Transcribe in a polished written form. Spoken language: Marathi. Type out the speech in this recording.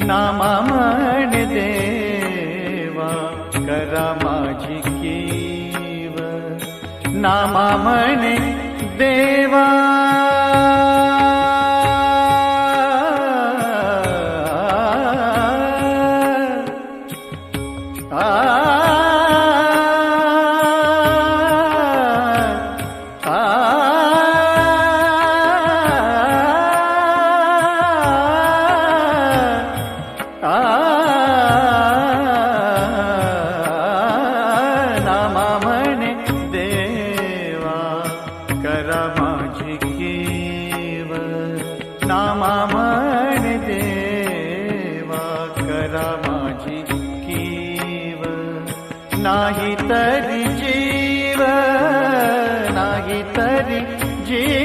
नामा म्हण देवा करा माझी कीव नामा म्हणे देवा नामा म्हणे देवा करा माझी कीव नामा म्हणे देवा करा माझी कीव नाही तरी जीव नाही तरी जीव